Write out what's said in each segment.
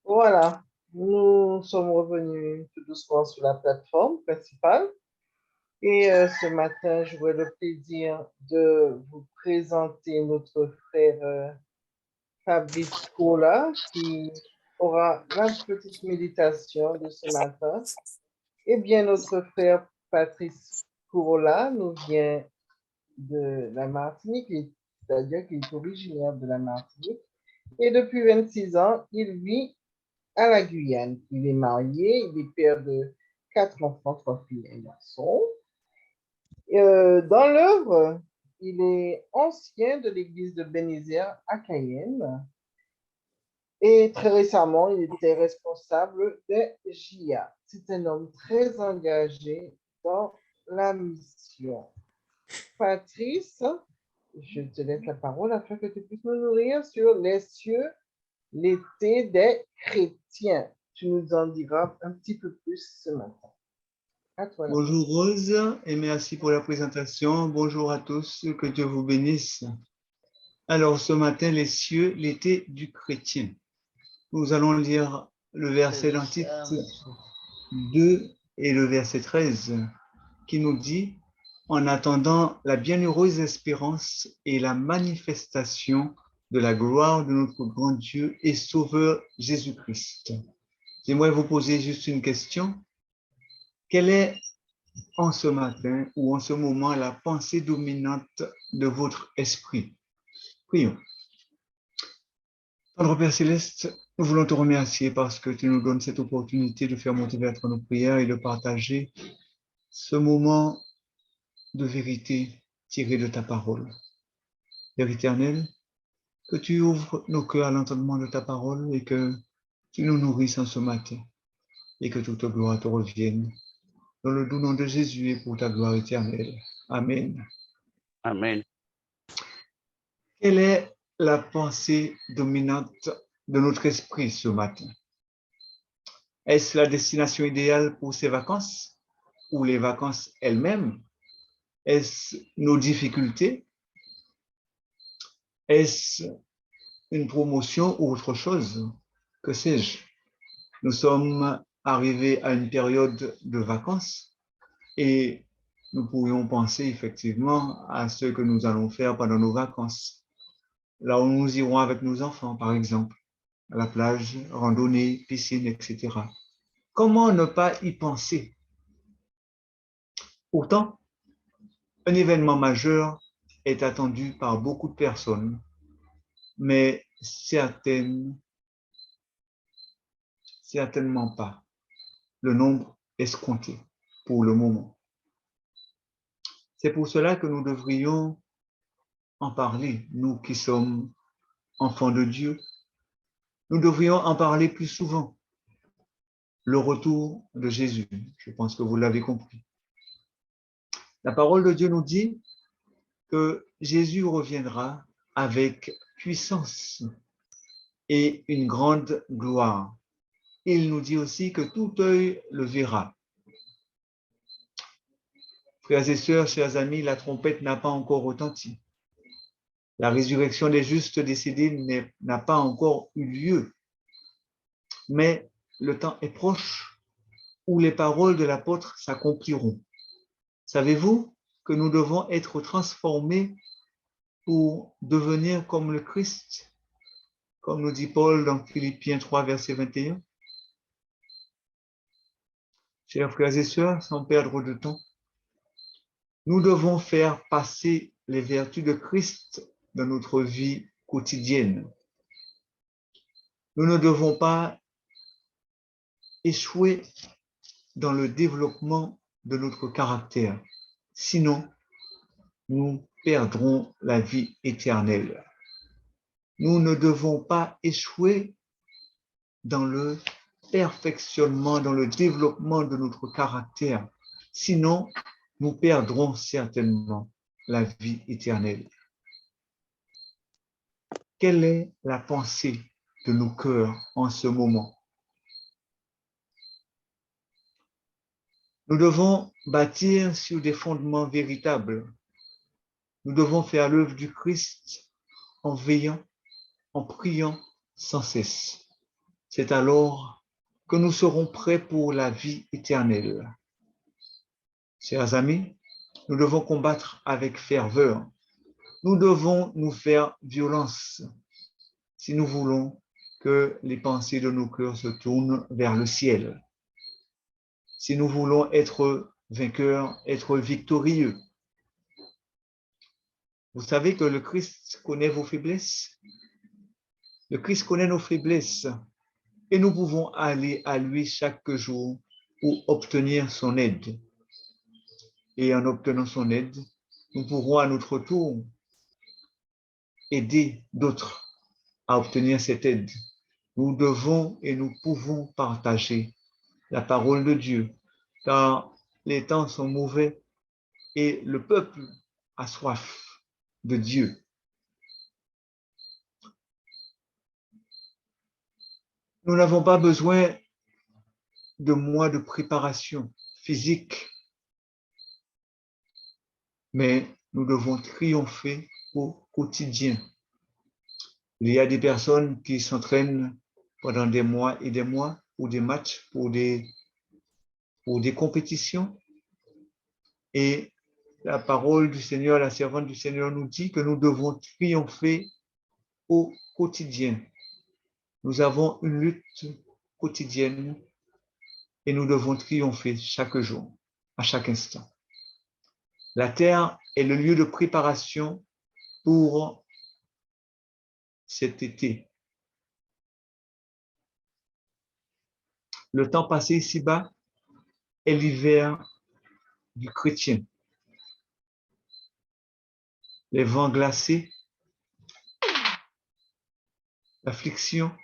Voilà, nous sommes revenus tout doucement sur la plateforme principale et ce matin, j'aurai le plaisir de vous présenter notre frère Fabrice Cola qui aura la petite méditation de ce matin. Eh bien, notre frère Patrice Cola nous vient de la Martinique, c'est-à-dire qu'il est originaire de la Martinique. Et depuis 26 ans, il vit à la Guyane. Il est marié, il est père de 4 enfants, 3 filles et un garçon. Dans l'œuvre, il est ancien de l'église de Bénézère à Cayenne. Et très récemment, il était responsable des JA. C'est un homme très engagé dans la mission. Patrice, je te laisse la parole afin que tu puisses nous nourrir sur les cieux, l'été des chrétiens. Tu nous en diras un petit peu plus ce matin. À toi. Bonjour Rose et merci pour la présentation. Bonjour à tous, que Dieu vous bénisse. Alors ce matin, les cieux, l'été du chrétien. Nous allons lire le verset dans titre 2 et le verset 13 qui nous dit « En attendant la bienheureuse espérance et la manifestation de la gloire de notre grand Dieu et Sauveur Jésus-Christ. » J'aimerais vous poser juste une question. Quelle est en ce matin ou en ce moment la pensée dominante de votre esprit? Prions. Notre Père Céleste, nous voulons te remercier parce que tu nous donnes cette opportunité de faire monter vers toi nos prières et de partager ce moment de vérité tiré de ta parole. Père éternel, que tu ouvres nos cœurs à l'entendement de ta parole et que tu nous nourrisses en ce matin et que toute gloire te revienne. Dans le doux nom de Jésus et pour ta gloire éternelle. Amen. Amen. Quelle est la pensée dominante de notre esprit ce matin? Est-ce la destination idéale pour ces vacances ou les vacances elles-mêmes? Est-ce nos difficultés? Est-ce une promotion ou autre chose? Que sais-je? Nous sommes arrivés à une période de vacances et nous pourrions penser effectivement à ce que nous allons faire pendant nos vacances. Là où nous irons avec nos enfants, par exemple, à la plage, randonnée, piscine, etc. Comment ne pas y penser? Pourtant, un événement majeur est attendu par beaucoup de personnes, mais certainement pas le nombre escompté pour le moment. C'est pour cela que nous devrions en parler, nous qui sommes enfants de Dieu. Nous devrions en parler plus souvent. Le retour de Jésus, je pense que vous l'avez compris. La parole de Dieu nous dit que Jésus reviendra avec puissance et une grande gloire. Il nous dit aussi que tout œil le verra. Frères et sœurs, chers amis, la trompette n'a pas encore retenti. La résurrection des justes décédés n'a pas encore eu lieu. Mais le temps est proche où les paroles de l'apôtre s'accompliront. Savez-vous que nous devons être transformés pour devenir comme le Christ, comme nous dit Paul dans Philippiens 3, verset 21? Chers frères et sœurs, sans perdre de temps, nous devons faire passer les vertus de Christ dans notre vie quotidienne. Nous ne devons pas échouer dans le développement de notre caractère, sinon nous perdrons la vie éternelle. Nous ne devons pas échouer dans le perfectionnement, dans le développement de notre caractère, sinon nous perdrons certainement la vie éternelle. Quelle est la pensée de nos cœurs en ce moment? Nous devons bâtir sur des fondements véritables. Nous devons faire l'œuvre du Christ en veillant, en priant sans cesse. C'est alors que nous serons prêts pour la vie éternelle. Chers amis, nous devons combattre avec ferveur. Nous devons nous faire violence si nous voulons que les pensées de nos cœurs se tournent vers le ciel. Si nous voulons être vainqueurs, être victorieux. Vous savez que le Christ connaît vos faiblesses. Le Christ connaît nos faiblesses et nous pouvons aller à lui chaque jour pour obtenir son aide. Et en obtenant son aide, nous pourrons à notre tour aider d'autres à obtenir cette aide. Nous devons et nous pouvons partager la parole de Dieu, car les temps sont mauvais et le peuple a soif de Dieu. Nous n'avons pas besoin de mois de préparation physique, mais nous devons triompher au quotidien. Il y a des personnes qui s'entraînent pendant des mois et des mois pour des matchs, pour des compétitions. Et la parole du Seigneur, la servante du Seigneur nous dit que nous devons triompher au quotidien. Nous avons une lutte quotidienne et nous devons triompher chaque jour, à chaque instant. La terre est le lieu de préparation pour cet été. Le temps passé ici-bas est l'hiver du chrétien. Les vents glacés, l'affliction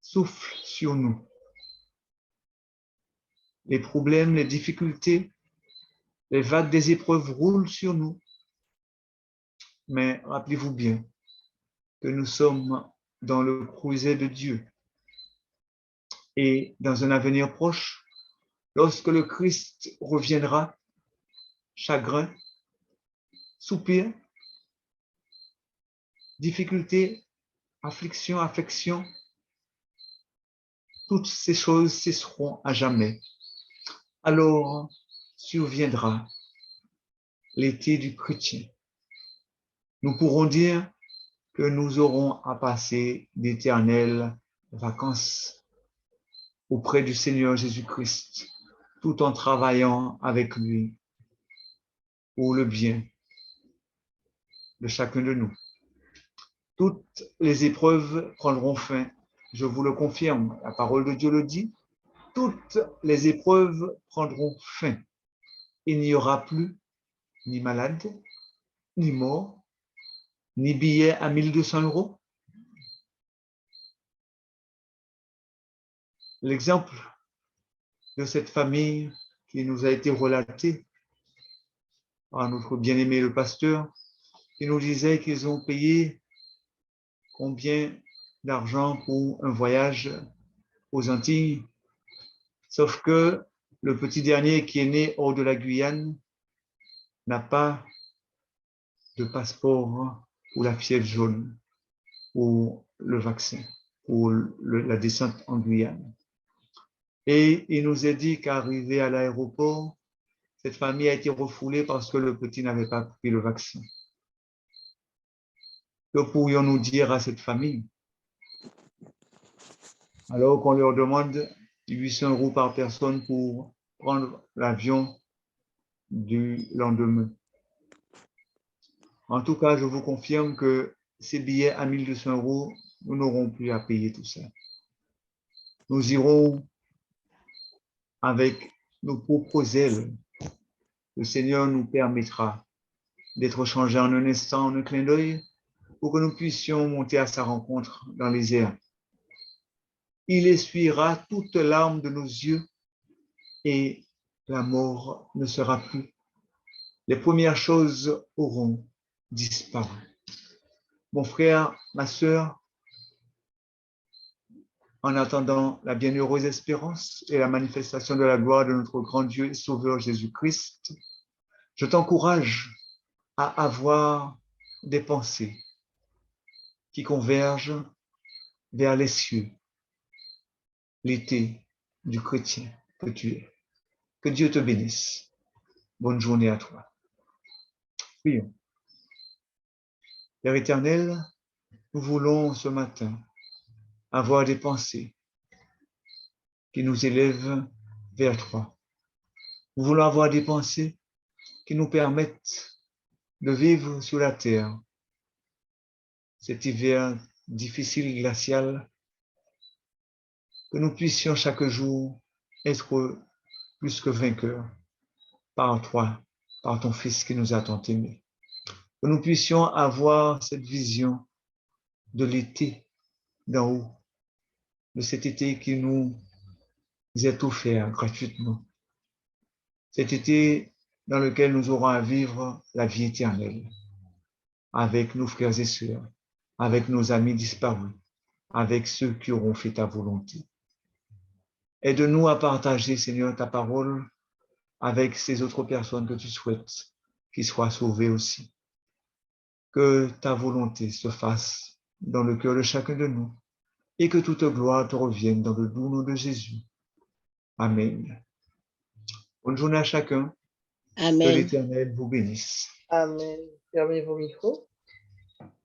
souffle sur nous. Les problèmes, les difficultés, les vagues des épreuves roulent sur nous. Mais rappelez-vous bien que nous sommes dans le creuset de Dieu. Et dans un avenir proche, lorsque le Christ reviendra, chagrin, soupir, difficulté, affliction, affection, toutes ces choses cesseront à jamais. Alors surviendra l'été du chrétien. Nous pourrons dire que nous aurons à passer d'éternelles vacances auprès du Seigneur Jésus-Christ, tout en travaillant avec lui pour le bien de chacun de nous. Toutes les épreuves prendront fin, je vous le confirme, la parole de Dieu le dit, toutes les épreuves prendront fin. Il n'y aura plus ni malade, ni mort, ni billet à 1200 €. L'exemple de cette famille qui nous a été relaté par notre bien-aimé le pasteur, qui nous disait qu'ils ont payé combien d'argent pour un voyage aux Antilles, sauf que le petit dernier qui est né hors de la Guyane n'a pas de passeport pour la fièvre jaune, pour le vaccin, pour la descente en Guyane. Et il nous a dit qu'arrivé à l'aéroport, cette famille a été refoulée parce que le petit n'avait pas pris le vaccin. Que pourrions-nous dire à cette famille? Alors qu'on leur demande 800 € par personne pour prendre l'avion du lendemain. En tout cas, je vous confirme que ces billets à 1200 €, nous n'aurons plus à payer tout ça. Nous irons avec nos propres ailes. Le Seigneur nous permettra d'être changés en un instant, en un clin d'œil, pour que nous puissions monter à sa rencontre dans les airs. Il essuiera toute larme de nos yeux et la mort ne sera plus. Les premières choses auront disparu. Mon frère, ma sœur, en attendant la bienheureuse espérance et la manifestation de la gloire de notre grand Dieu et Sauveur Jésus-Christ, je t'encourage à avoir des pensées qui convergent vers les cieux, l'été du chrétien que tu es. Que Dieu te bénisse. Bonne journée à toi. Prions. Père éternel, nous voulons ce matin avoir des pensées qui nous élèvent vers toi. Nous voulons avoir des pensées qui nous permettent de vivre sur la terre cet hiver difficile et glacial, que nous puissions chaque jour être plus que vainqueurs par toi, par ton Fils qui nous a tant aimés. Que nous puissions avoir cette vision de l'été d'en haut, de cet été qui nous est offert gratuitement. Cet été dans lequel nous aurons à vivre la vie éternelle avec nos frères et sœurs, avec nos amis disparus, avec ceux qui auront fait ta volonté. Aide-nous à partager, Seigneur, ta parole avec ces autres personnes que tu souhaites qu'ils soient sauvés aussi. Que ta volonté se fasse dans le cœur de chacun de nous et que toute gloire te revienne dans le doux nom de Jésus. Amen. Bonne journée à chacun. Amen. Que l'Éternel vous bénisse. Amen. Fermez vos micros.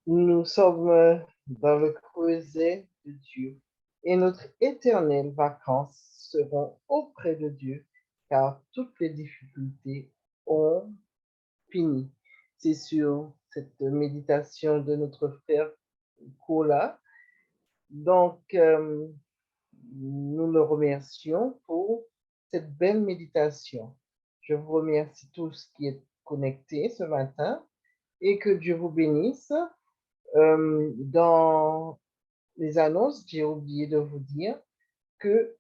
Nous sommes dans le creuset de Dieu et notre éternelle vacances seront auprès de Dieu car toutes les difficultés ont fini. C'est sur cette méditation de notre frère Kola. Donc, nous le remercions pour cette belle méditation. Je vous remercie tous qui êtes connectés ce matin et que Dieu vous bénisse. Dans les annonces, j'ai oublié de vous dire que